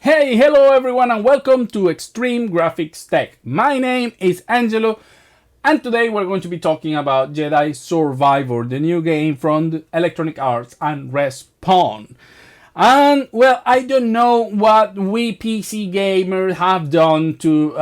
Hey, hello everyone and welcome to Extreme Graphics Tech. My name is Angelo and today we're going to be talking about Jedi Survivor, the new game from Electronic Arts and Respawn. And well, I don't know what we PC gamers have done to,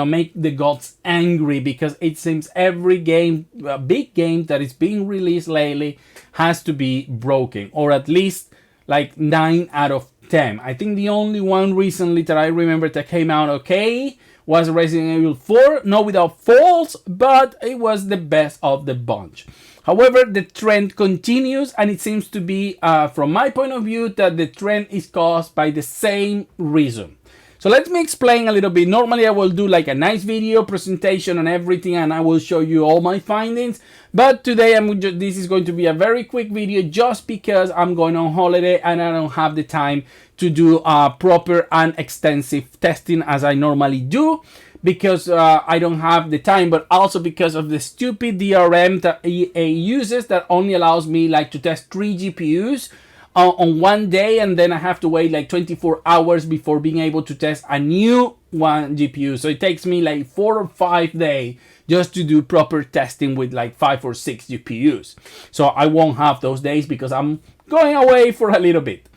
make the gods angry, because it seems every game, big game that is being released lately has to be broken, or at least like 9 out of 10. I think the only one recently that I remember that came out okay was Resident Evil 4, not without faults, but it was the best of the bunch. However, the trend continues, and it seems to be, from my point of view, that the trend is caused by the same reason. So let me explain a little bit. Normally I will do like a nice video presentation on everything and I will show you all my findings. But today this is going to be a very quick video just because I'm going on holiday and I don't have the time to do proper and extensive testing as I normally do. Because I don't have the time, but also because of the stupid DRM that EA uses that only allows me like to test 3 GPUs on one day, and then I have to wait like 24 hours before being able to test a new one GPU. So it takes me like 4 or 5 days just to do proper testing with like 5 or 6 GPUs. So I won't have those days because I'm going away for a little bit.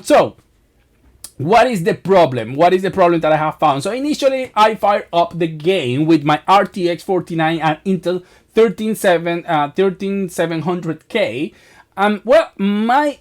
So what is the problem? What is the problem that I have found? So initially I fired up the game with my RTX 49 and Intel 13700K. Well, my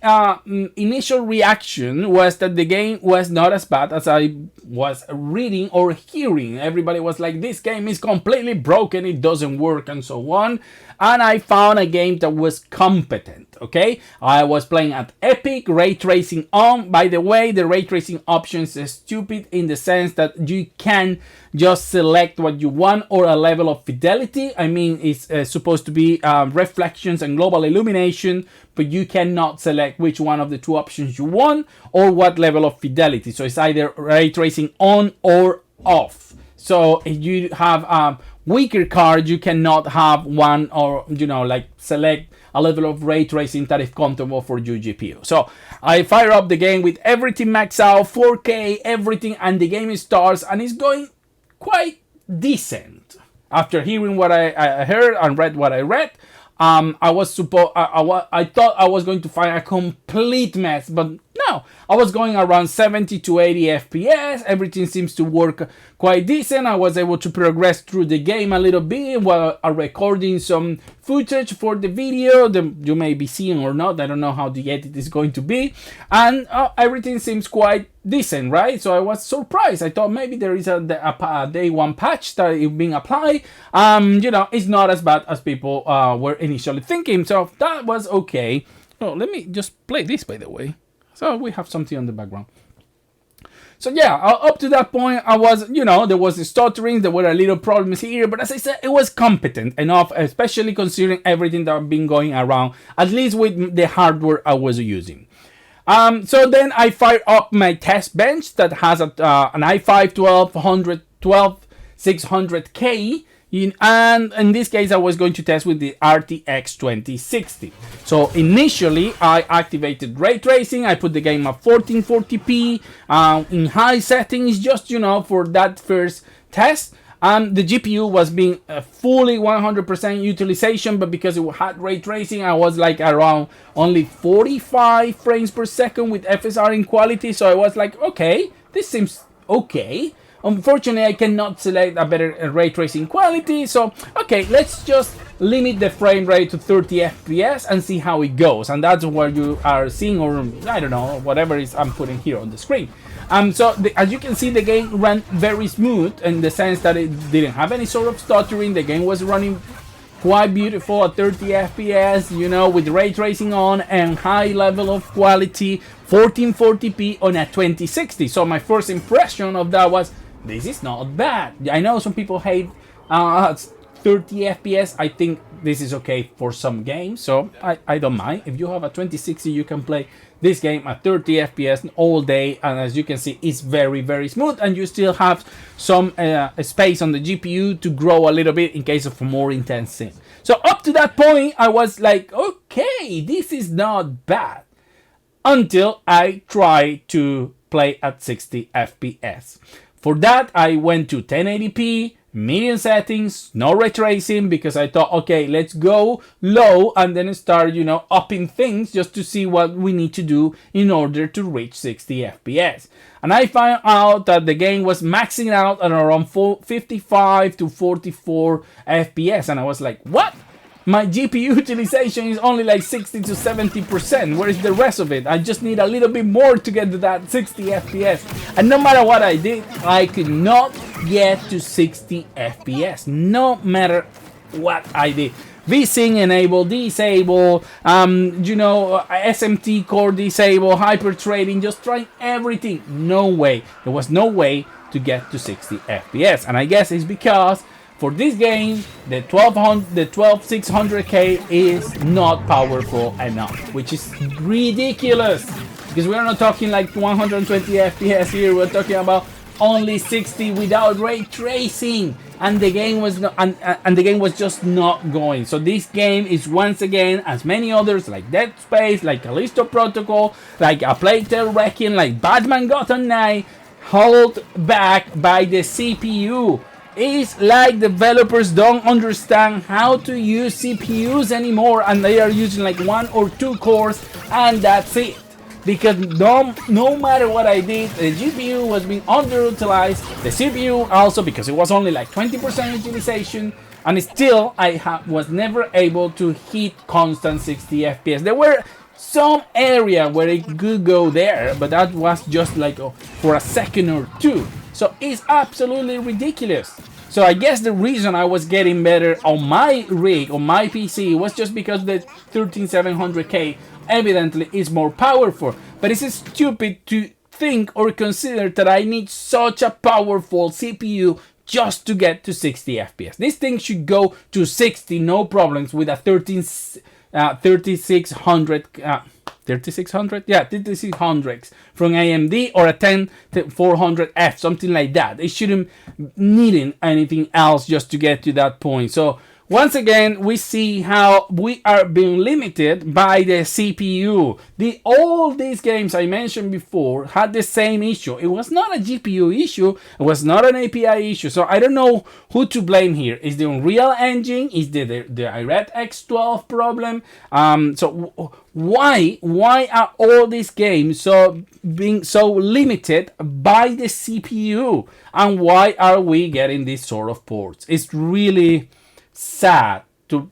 initial reaction was that the game was not as bad as I was reading or hearing. Everybody was like, this game is completely broken, it doesn't work, and so on. And I found a game that was competent, okay? I was playing at Epic, ray tracing on. By the way, the ray tracing options is stupid in the sense that you can just select what you want or a level of fidelity. I mean, it's supposed to be reflections and global illumination, but you cannot select which one of the two options you want or what level of fidelity. So it's either ray tracing on or off. So if you have a weaker card, you cannot have one, or like select a level of ray tracing that is comfortable for your GPU. So I fire up the game with everything maxed out, 4K, everything, and the game starts and it's going quite decent. After hearing what I heard and read what I read, I thought I was going to find a complete mess, but no, I was going around 70 to 80 FPS. Everything seems to work quite decent. I was able to progress through the game a little bit while recording some footage for the video that you may be seeing or not. I don't know how the edit is going to be, and everything seems quite decent, right? So I was surprised. I thought maybe there is a day one patch that is being applied. It's not as bad as people were initially thinking. So that was okay. Oh, let me just play this, by the way. So we have something on the background. So yeah, up to that point, I was, there was the stuttering, there were a little problems here, but as I said, it was competent enough, especially considering everything that I've been going around, at least with the hardware I was using. So then I fired up my test bench that has an i5 12600K. And in this case, I was going to test with the RTX 2060. So initially, I activated ray tracing. I put the game at 1440p in high settings, just for that first test. The GPU was being fully 100% utilization, but because it had ray tracing, I was like around only 45 frames per second with FSR in quality. So I was like, okay, this seems okay. Unfortunately, I cannot select a better ray tracing quality, so okay, let's just limit the frame rate to 30 FPS and see how it goes. And that's what you are seeing, or I don't know, whatever is I'm putting here on the screen. As you can see, the game ran very smooth in the sense that it didn't have any sort of stuttering. The game was running quite beautiful at 30 FPS, with ray tracing on and high level of quality, 1440p on a 2060. So my first impression of that was, this is not bad. I know some people hate 30 FPS. I think this is okay for some games, so I don't mind. If you have a 2060, you can play this game at 30 FPS all day, and as you can see, it's very, very smooth, and you still have some space on the GPU to grow a little bit in case of a more intense scene. So up to that point, I was like, okay, this is not bad. Until I try to play at 60 FPS. For that, I went to 1080p, medium settings, no ray tracing, because I thought, okay, let's go low and then start, upping things just to see what we need to do in order to reach 60 FPS. And I found out that the game was maxing out at around 55 to 44 FPS. And I was like, what? My GPU utilization is only like 60 to 70%. Where is the rest of it? I just need a little bit more to get to that 60 FPS. And no matter what I did, I could not get to 60 FPS. No matter what I did. VSync enable, disable, SMT core disable, hyper trading, just trying everything. No way. There was no way to get to 60 FPS. And I guess it's because for this game, the 12600K is not powerful enough, which is ridiculous. Because we're not talking like 120 FPS here. We're talking about only 60 without ray tracing, and the game was not, and the game was just not going. So this game is once again, as many others like Dead Space, like Callisto Protocol, like A Plague Tale Requiem, like Batman Gotham Knight, held back by the CPU. It's like developers don't understand how to use CPUs anymore, and they are using like 1 or 2 cores, and that's it. Because no matter what I did, the GPU was being underutilized, the CPU also, because it was only like 20% utilization, and still I was never able to hit constant 60 FPS. There were some area where it could go there, but that was just like for a second or two. So it's absolutely ridiculous. So I guess the reason I was getting better on my rig, on my PC, was just because the 13700K evidently is more powerful. But it's stupid to think or consider that I need such a powerful CPU just to get to 60 FPS. This thing should go to 60, no problems, with a 3600 3600? Yeah, 3600X from AMD, or a 10400F, something like that. It shouldn't need anything else just to get to that point. So once again, we see how we are being limited by the CPU. All these games I mentioned before had the same issue. It was not a GPU issue. It was not an API issue. So I don't know who to blame here. Is the Unreal Engine? Is the DirectX 12 problem? So why are all these games being so limited by the CPU? And why are we getting these sort of ports? It's really sad to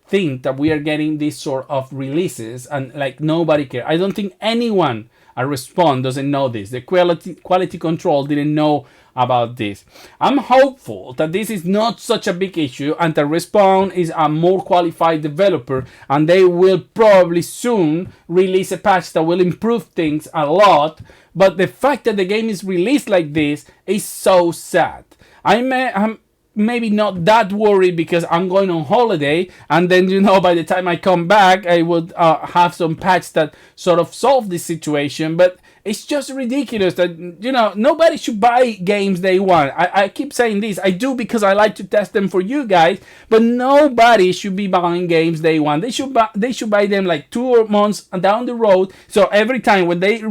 think that we are getting these sort of releases and like nobody cares. I don't think anyone at Respawn doesn't know this. The quality control didn't know about this. I'm hopeful that this is not such a big issue and that Respawn is a more qualified developer, and they will probably soon release a patch that will improve things a lot. But the fact that the game is released like this is so sad. I'm maybe not that worried because I'm going on holiday, and then by the time I come back I would have some patch that sort of solve this situation. But it's just ridiculous that nobody should buy games day one. I keep saying this. I do because I like to test them for you guys, but nobody should be buying games day one. They should buy them like 2 months down the road. So every time when they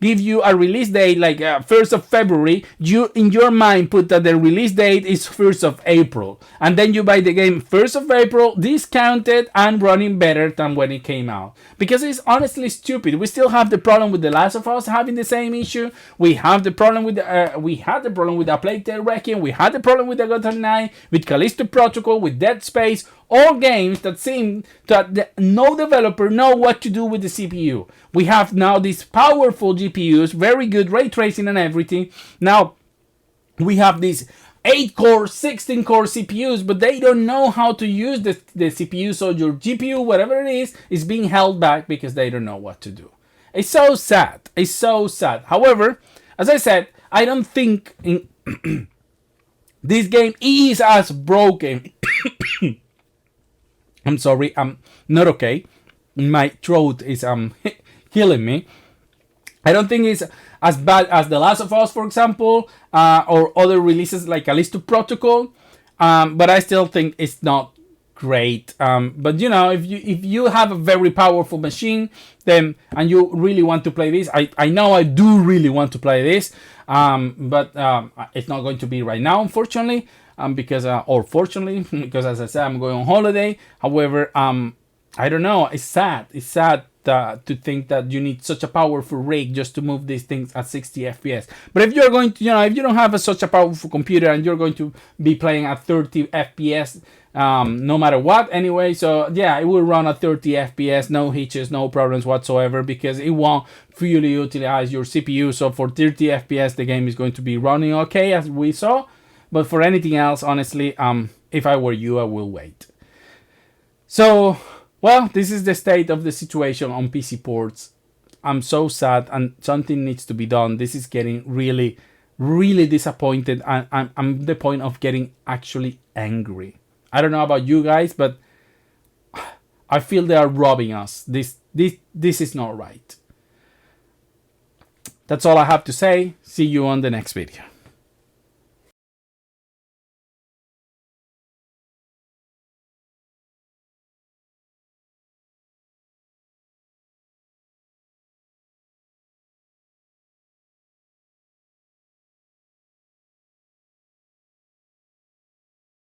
give you a release date like 1st of February, you in your mind put that the release date is 1st of April, and then you buy the game 1st of April, discounted and running better than when it came out. Because it's honestly stupid. We still have the problem with The Last of Us having the same issue. We have the problem with we had the problem with A Plague Tale Requiem. We had the problem with the Gotham Knight, with Callisto Protocol, with Dead Space. All games that seem that no developer know what to do with the CPU. We have now these powerful GPUs, very good ray tracing and everything. Now we have these 8-core, 16-core CPUs, but they don't know how to use the CPU. So your GPU, whatever it is being held back because they don't know what to do. It's so sad. It's so sad. However, as I said, I don't think this game is as broken. I'm sorry, I'm not okay. My throat is killing me. I don't think it's as bad as The Last of Us, for example, or other releases like Callisto Protocol. But I still think it's not great. But if you have a very powerful machine, then and you really want to play this, I know I do really want to play this, but it's not going to be right now, unfortunately, because or fortunately, because as I said, I'm going on holiday. However, I don't know. It's sad. It's sad to think that you need such a powerful rig just to move these things at 60 FPS. But if you're going to, if you don't have such a powerful computer and you're going to be playing at 30 FPS, no matter what, anyway, so yeah, it will run at 30 FPS, no hitches, no problems whatsoever, because it won't fully utilize your CPU. So for 30 FPS, the game is going to be running okay, as we saw. But for anything else, honestly, if I were you, I will wait. So, well, this is the state of the situation on PC ports. I'm so sad, and something needs to be done. This is getting really, really disappointed, and I'm at the point of getting actually angry. I don't know about you guys, but I feel they are robbing us. This is not right. That's all I have to say. See you on the next video.